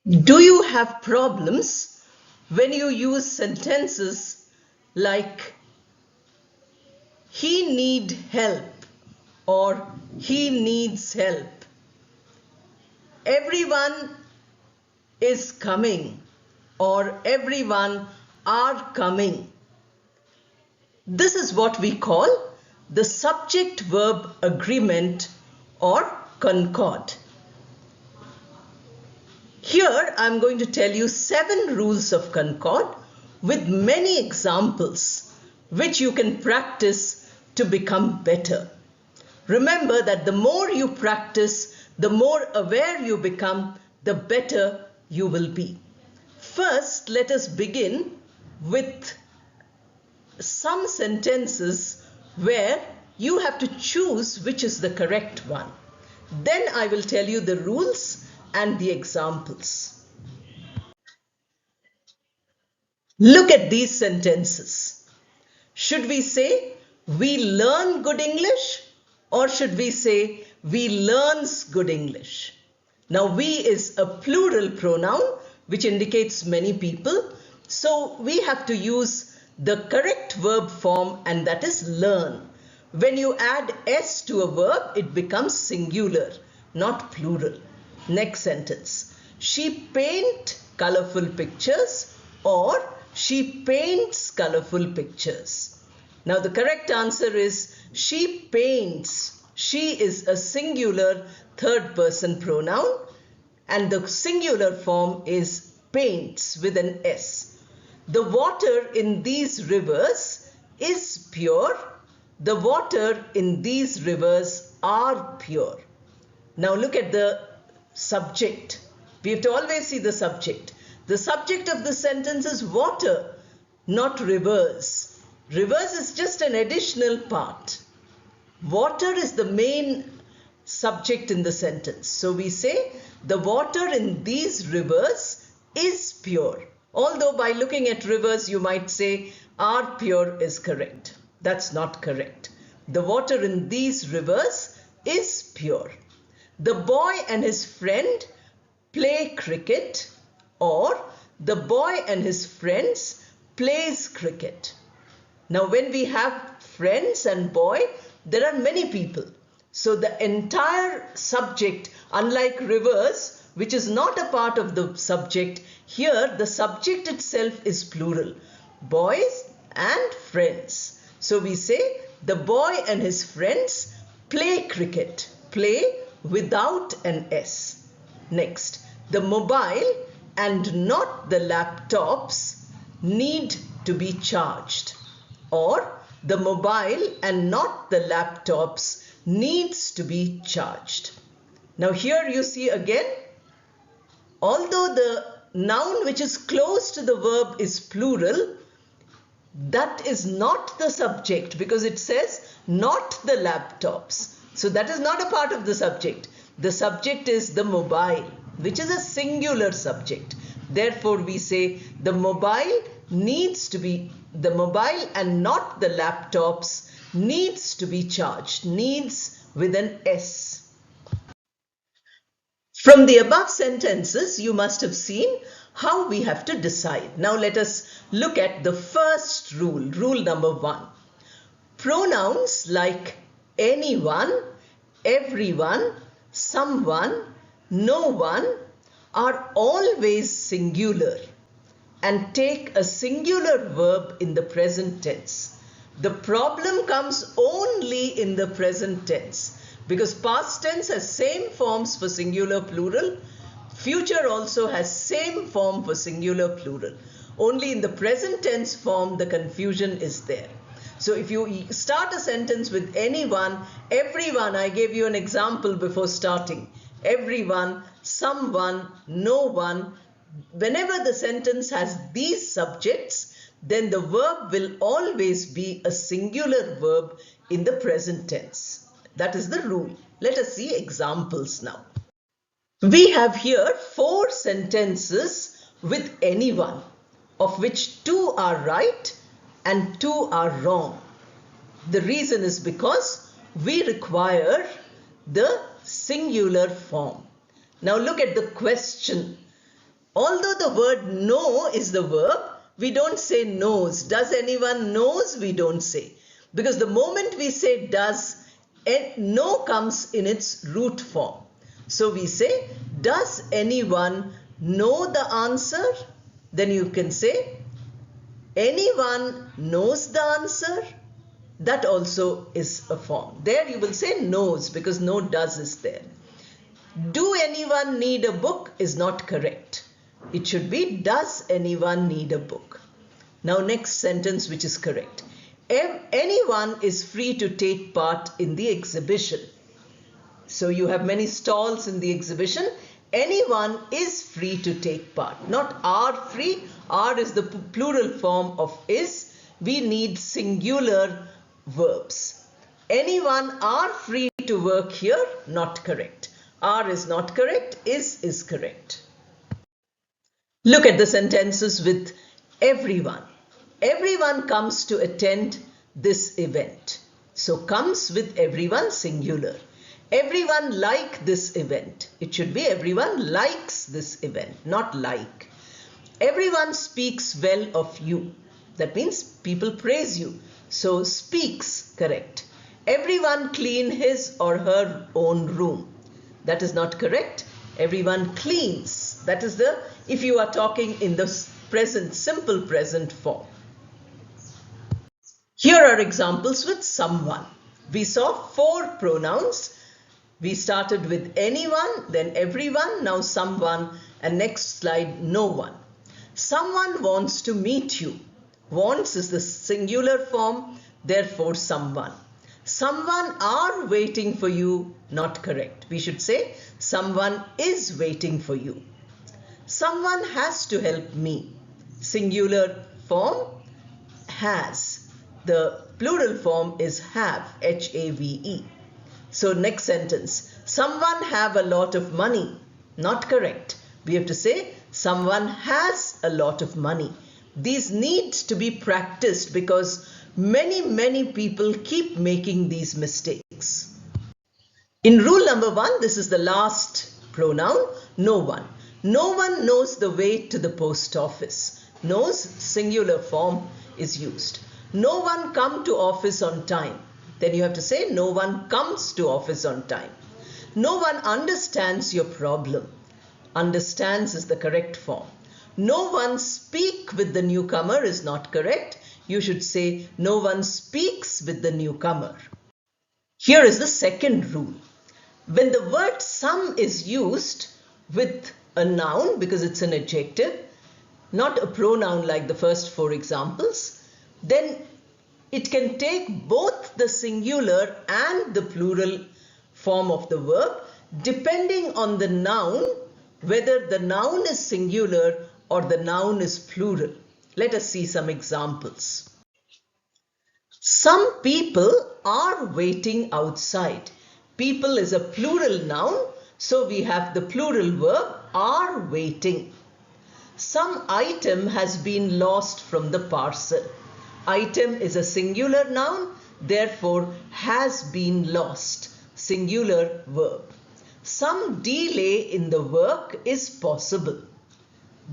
Do you have problems when you use sentences like he need help or he needs help? Everyone is coming or everyone are coming. This is what we call the subject-verb agreement or concord. Here I'm going to tell you 7 rules of concord with many examples which you can practice to become better. Remember that the more you practice, the more aware you become, the better you will be. First, let us begin with some sentences where you have to choose which is the correct one. Then I will tell you the rules and the examples. Look at these sentences. Should we say we learn good English or should we say we learns good English? Now we is a plural pronoun which indicates many people. So we have to use the correct verb form, and that is learn. When you add s to a verb, it becomes singular, not plural. Next sentence. She paint colorful pictures or she paints colorful pictures. Now the correct answer is she paints. She is a singular third person pronoun and the singular form is paints with an S. The water in these rivers is pure. The water in these rivers are pure. Now look at the subject. We have to always see the subject. The subject of the sentence is water, not rivers. Rivers is just an additional part. Water is the main subject in the sentence. So we say the water in these rivers is pure. Although by looking at rivers you might say are pure is correct. That's not correct. The water in these rivers is pure. The boy and his friend play cricket or the boy and his friends plays cricket. Now when we have friends and boy, there are many people. So the entire subject, unlike rivers, which is not a part of the subject, here the subject itself is plural. Boys and friends. So we say the boy and his friends play cricket. Play without an S. Next, the mobile and not the laptops need to be charged. Or the mobile and not the laptops needs to be charged. Now here you see again, although the noun which is close to the verb is plural, that is not the subject because it says not the laptops. So that is not a part of the subject. The subject is the mobile, which is a singular subject. Therefore we say the mobile and not the laptops needs to be charged. Needs with an S. From the above sentences, you must have seen how we have to decide. Now let us look at the first rule, rule number 1. Pronouns like anyone, everyone, someone, no one are always singular and take a singular verb in the present tense. The problem comes only in the present tense because past tense has same forms for singular plural. Future also has same form for singular plural. Only in the present tense form the confusion is there. So if you start a sentence with anyone, everyone, I gave you an example before starting. Everyone, someone, no one. Whenever the sentence has these subjects, then the verb will always be a singular verb in the present tense. That is the rule. Let us see examples now. We have here 4 sentences with anyone, of which 2 are right and 2 are wrong. The reason is because we require the singular form. Now look at the question. Although the word know is the verb, we don't say knows. Does anyone knows? We don't say. Because the moment we say does, know comes in its root form. So we say, does anyone know the answer? Then you can say, anyone knows the answer? That also is a form. There you will say knows because no does is there. Do anyone need a book is not correct. It should be, does anyone need a book? Now next sentence which is correct. Anyone is free to take part in the exhibition. So you have many stalls in the exhibition. Anyone is free to take part. Not are free. Are is the plural form of is. We need singular verbs. Anyone are free to work here? Not correct. Are is not correct. Is correct. Look at the sentences with everyone. Everyone comes to attend this event. So comes with everyone singular. Everyone like this event. It should be everyone likes this event, not like. Everyone speaks well of you. That means people praise you. So speaks, correct. Everyone clean his or her own room. That is not correct. Everyone cleans. That is the, if you are talking in the present, simple present form. Here are examples with someone. We saw 4 pronouns. We started with anyone, then everyone, now someone, and next slide, no one. Someone wants to meet you. Wants is the singular form, therefore someone. Someone are waiting for you, not correct. We should say someone is waiting for you. Someone has to help me. Singular form, has. The plural form is have, H-A-V-E. So next sentence, someone have a lot of money. Not correct. We have to say someone has a lot of money. These need to be practiced because many people keep making these mistakes. In rule number 1, this is the last pronoun, no one. No one knows the way to the post office. Knows, singular form is used. No one come to office on time. Then you have to say no one comes to office on time. No one understands your problem. Understands is the correct form. No one speak with the newcomer is not correct. You should say no one speaks with the newcomer. Here is the second rule. When the word some is used with a noun, because it's an adjective, not a pronoun like the first 4 examples, then it can take both the singular and the plural form of the verb depending on the noun, whether the noun is singular or the noun is plural. Let us see some examples. Some people are waiting outside. People is a plural noun, so we have the plural verb are waiting. Some item has been lost from the parcel. Item is a singular noun, therefore has been lost. Singular verb. Some delay in the work is possible.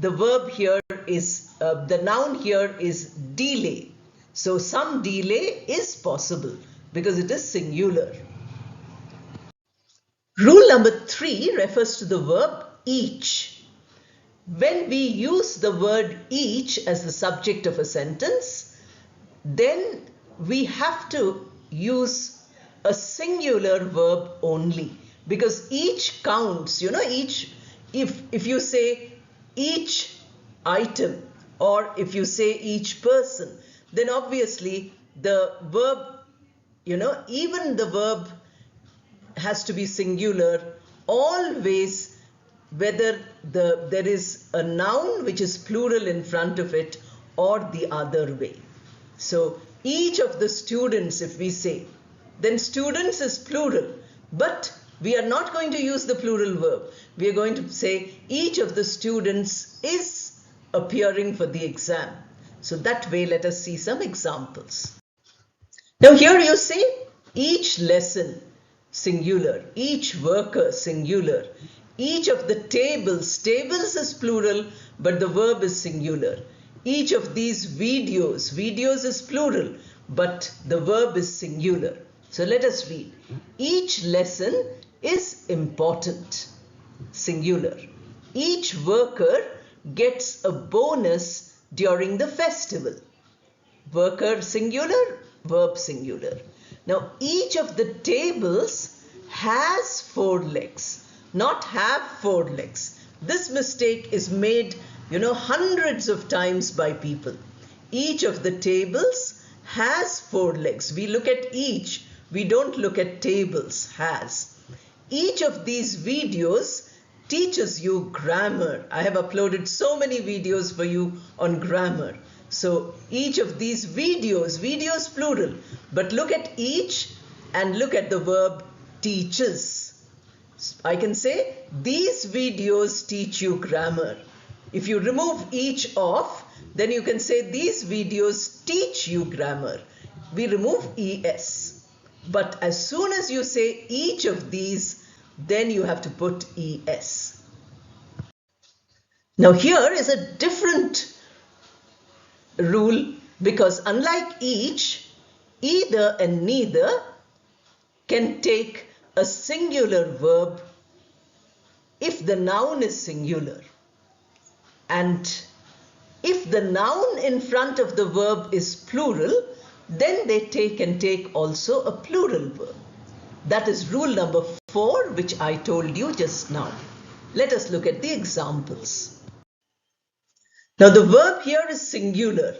The verb here is, the noun here is delay. So some delay is possible because it is singular. Rule number 3 refers to the verb each. When we use the word each as the subject of a sentence, then we have to use a singular verb only because each counts, each, if you say each item or if you say each person, then obviously the verb, even the verb has to be singular always, whether there is a noun which is plural in front of it or the other way. So each of the students, if we say, then students is plural, but we are not going to use the plural verb. We are going to say each of the students is appearing for the exam. So that way, let us see some examples. Now here you say each lesson, singular, each worker, singular, Each of the tables, tables is plural, but the verb is singular. Each of these videos, videos is plural, but the verb is singular. So let us read. Each lesson is important, singular. Each worker gets a bonus during the festival. Worker singular, verb singular. Now each of the tables has 4 legs, not have 4 legs. This mistake is made, hundreds of times by people. Each of the tables has 4 legs. We look at each, we don't look at tables, has. Each of these videos teaches you grammar. I have uploaded so many videos for you on grammar. So each of these videos plural, but look at each and look at the verb teaches. I can say these videos teach you grammar. If you remove each off, then you can say these videos teach you grammar. We remove es. But as soon as you say each of these, then you have to put es. Now here is a different rule, because unlike each, either and neither can take a singular verb if the noun is singular. And if the noun in front of the verb is plural, then they can take also a plural verb. That is rule number 4, which I told you just now. Let us look at the examples. Now the verb here is singular.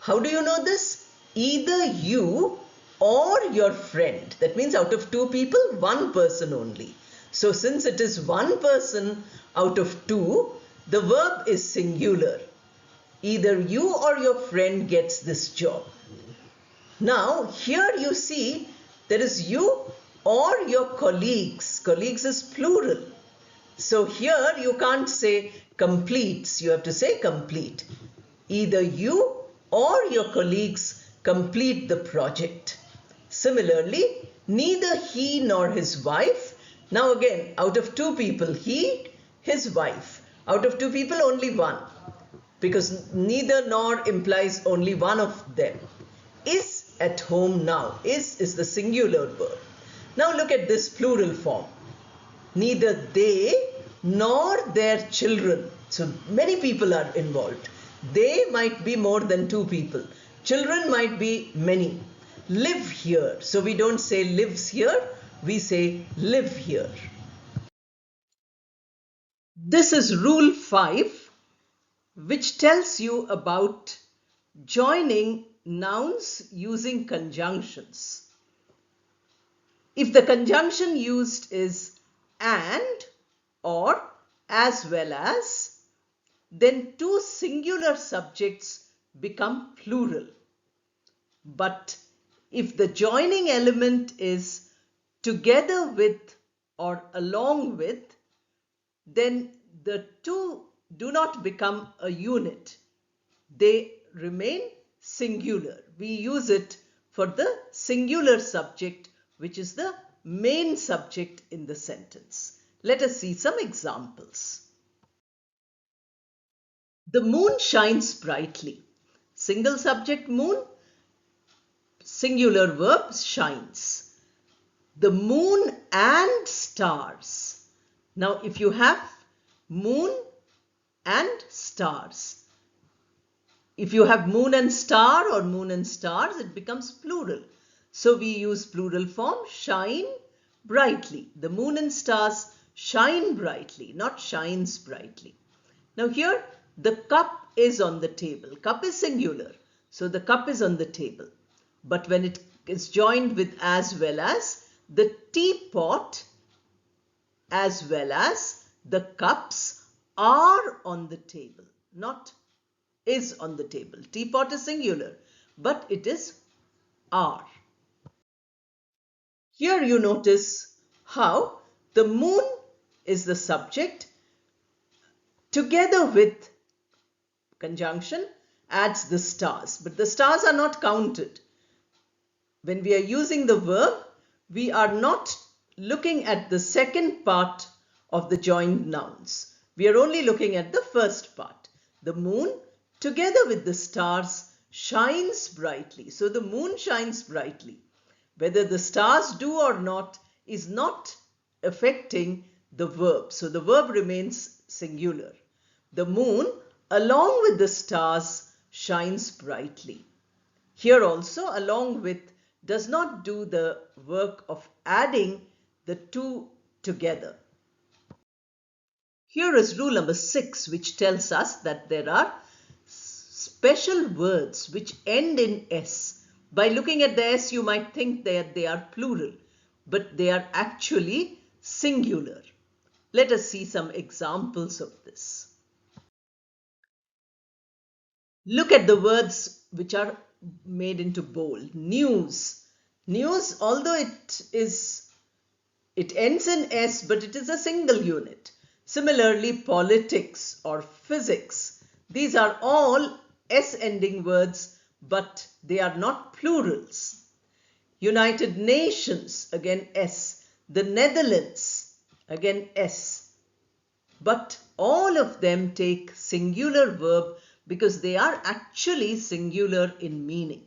How do you know this? Either you or your friend. That means out of 2 people, 1 person only. So since it is 1 person out of 2, the verb is singular. Either you or your friend gets this job. Now here you see there is you or your colleagues. Colleagues is plural. So here you can't say completes. You have to say complete. Either you or your colleagues complete the project. Similarly, neither he nor his wife. Now again, out of 2 people, he, his wife. Out of 2 people, only 1. Because neither nor implies only one of them. Is at home now. Is the singular verb. Now look at this plural form. Neither they nor their children. So many people are involved. They might be more than 2 people. Children might be many. Live here. So we don't say lives here. We say live here. This is rule 5, which tells you about joining nouns using conjunctions. If the conjunction used is and or as well as, then 2 singular subjects become plural. But if the joining element is together with or along with, then the 2 do not become a unit. They remain singular. We use it for the singular subject, which is the main subject in the sentence. Let us see some examples. The moon shines brightly. Single subject moon, singular verb shines. The moon and stars. Now if you have moon and stars, if you have moon and star or moon and stars, it becomes plural. So we use plural form shine brightly. The moon and stars shine brightly, not shines brightly. Now here the cup is on the table. Cup is singular. So the cup is on the table. But when it is joined with as well as, the teapot as well as the cups are on the table, not is on the table. Teapot is singular, but it is are. Here you notice how the moon is the subject, together with conjunction adds the stars, but the stars are not counted. When we are using the verb, we are not looking at the second part of the joined nouns. We are only looking at the first part. The moon, together with the stars, shines brightly. So the moon shines brightly. Whether the stars do or not is not affecting the verb. So the verb remains singular. The moon, along with the stars, shines brightly. Here also, along with does not do the work of adding the two together. Here is rule number 6, which tells us that there are special words which end in S. By looking at the S, you might think that they are plural, but they are actually singular. Let us see some examples of this. Look at the words which are made into bold. News. News, although it ends in S, but it is a single unit. Similarly, politics or physics. These are all S-ending words, but they are not plurals. United Nations, again S. The Netherlands, again S. But all of them take singular verb because they are actually singular in meaning.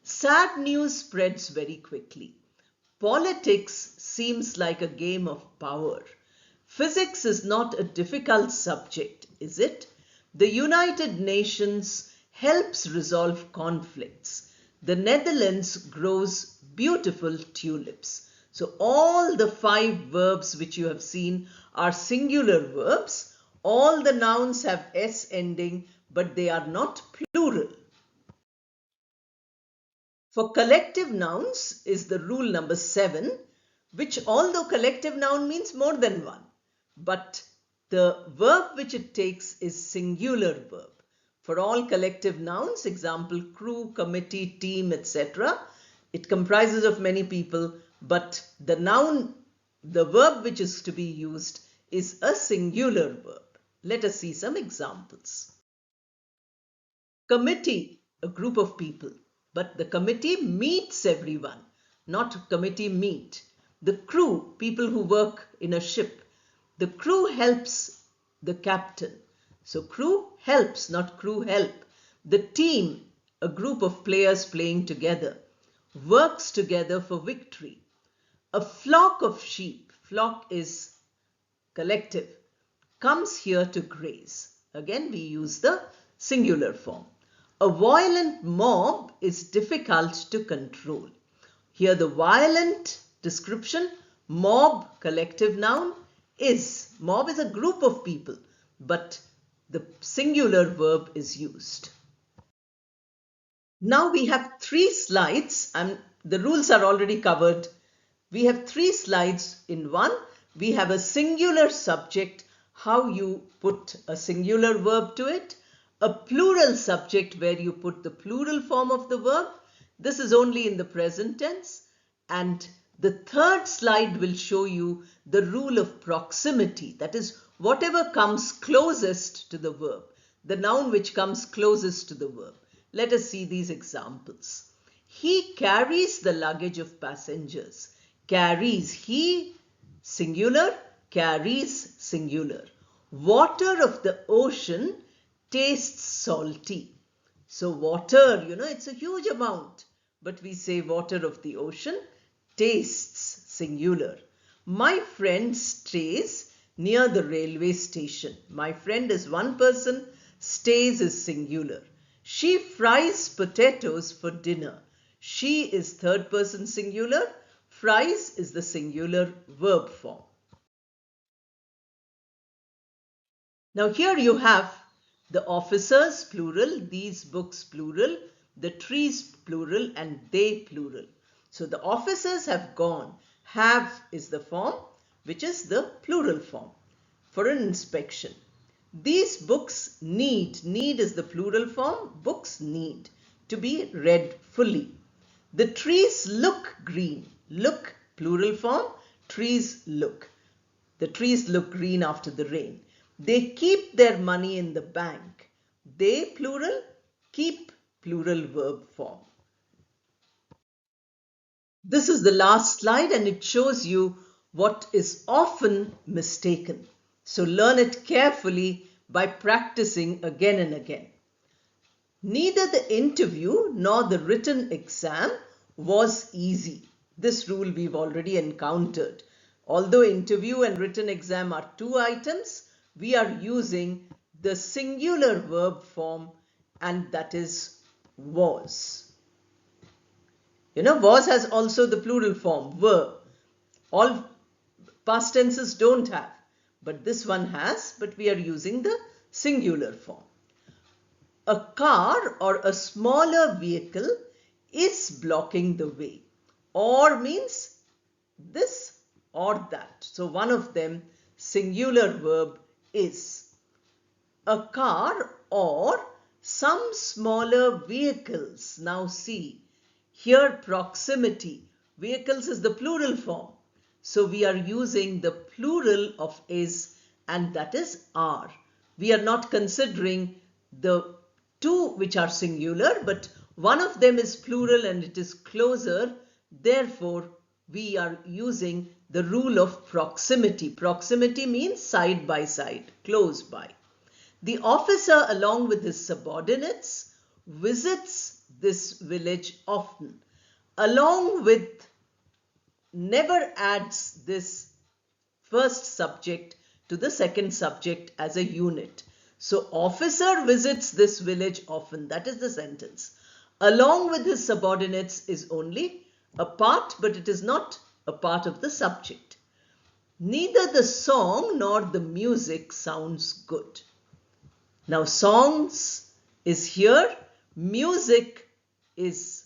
Sad news spreads very quickly. Politics seems like a game of power. Physics is not a difficult subject, is it? The United Nations helps resolve conflicts. The Netherlands grows beautiful tulips. So all the 5 verbs which you have seen are singular verbs. All the nouns have S ending, but they are not plural. For collective nouns is the rule number 7, which although collective noun means more than one, but the verb which it takes is singular verb. For all collective nouns, example crew, committee, team, etc., it comprises of many people, but the noun, the verb which is to be used is a singular verb. Let us see some examples. Committee, a group of people, but the committee meets everyone, not committee meet. The crew, people who work in a ship. The crew helps the captain. So crew helps, not crew help. The team, a group of players playing together, works together for victory. A flock of sheep, flock is collective, comes here to graze. Again, we use the singular form. A violent mob is difficult to control. Here the violent description, mob, collective noun, is. Mob is a group of people, but the singular verb is used. Now we have 3 slides and the rules are already covered. We have 3 slides in one. We have a singular subject, how you put a singular verb to it. A plural subject where you put the plural form of the verb. This is only in the present tense. And the 3rd slide will show you the rule of proximity. That is, whatever comes closest to the verb. The noun which comes closest to the verb. Let us see these examples. He carries the luggage of passengers. Carries, he, singular, carries, singular. Water of the ocean tastes salty. So water, it's a huge amount. But we say water of the ocean tastes, singular. My friend stays near the railway station. My friend is one person, stays is singular. She fries potatoes for dinner. She is 3rd person singular. Fries is the singular verb form. Now here you have the officers plural, these books plural, the trees plural and they plural. So the officers have gone. Have is the form which is the plural form for an inspection. These books need is the plural form, books need to be read fully. The trees look green, look plural form, trees look. The trees look green after the rain. They keep their money in the bank. They plural, keep plural verb form. This is the last slide and it shows you what is often mistaken. So learn it carefully by practicing again and again. Neither the interview nor the written exam was easy. This rule we've already encountered. Although interview and written exam are two items, we are using the singular verb form, and that is was. Was has also the plural form, were. All past tenses don't have, but this one has, but we are using the singular form. A car or a smaller vehicle is blocking the way. Or means this or that. So one of them, singular verb, is. A car or some smaller vehicles. Now see, here proximity. Vehicles is the plural form. So we are using the plural of is, and that is are. We are not considering the two which are singular, but one of them is plural and it is closer. Therefore, we are using the rule of proximity. Proximity means side by side, close by. The officer, along with his subordinates, visits this village often. Along with never adds this first subject to the second subject as a unit. So officer visits this village often. That is the sentence. Along with his subordinates is only a part, but it is not a part of the subject. Neither the song nor the music sounds good. Now songs is here, music is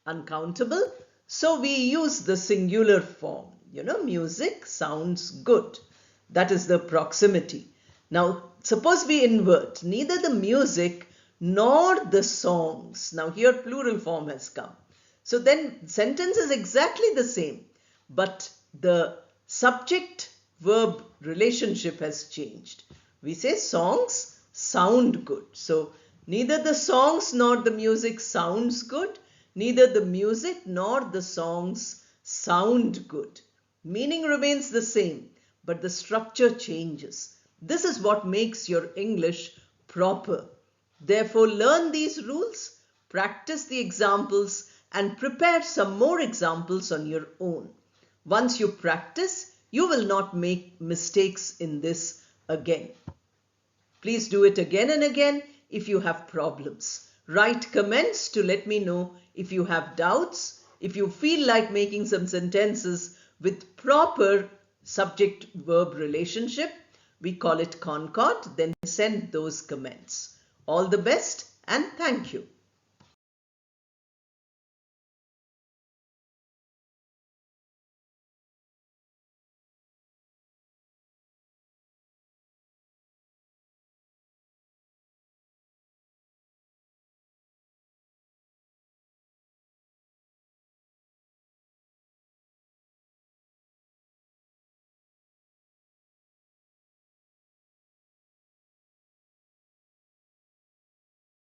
uncountable, so we use the singular form. Music sounds good. That is the proximity. Now suppose we invert, neither the music nor the songs. Now here plural form has come. So then sentence is exactly the same, but the subject verb relationship has changed. We say songs sound good. So neither the songs nor the music sounds good. Neither the music nor the songs sound good. Meaning remains the same, but the structure changes. This is what makes your English proper. Therefore, learn these rules, practice the examples, and prepare some more examples on your own. Once you practice, you will not make mistakes in this again. Please do it again and again if you have problems. Write comments to let me know if you have doubts. If you feel like making some sentences with proper subject-verb relationship, we call it CONCORD, then send those comments. All the best and thank you.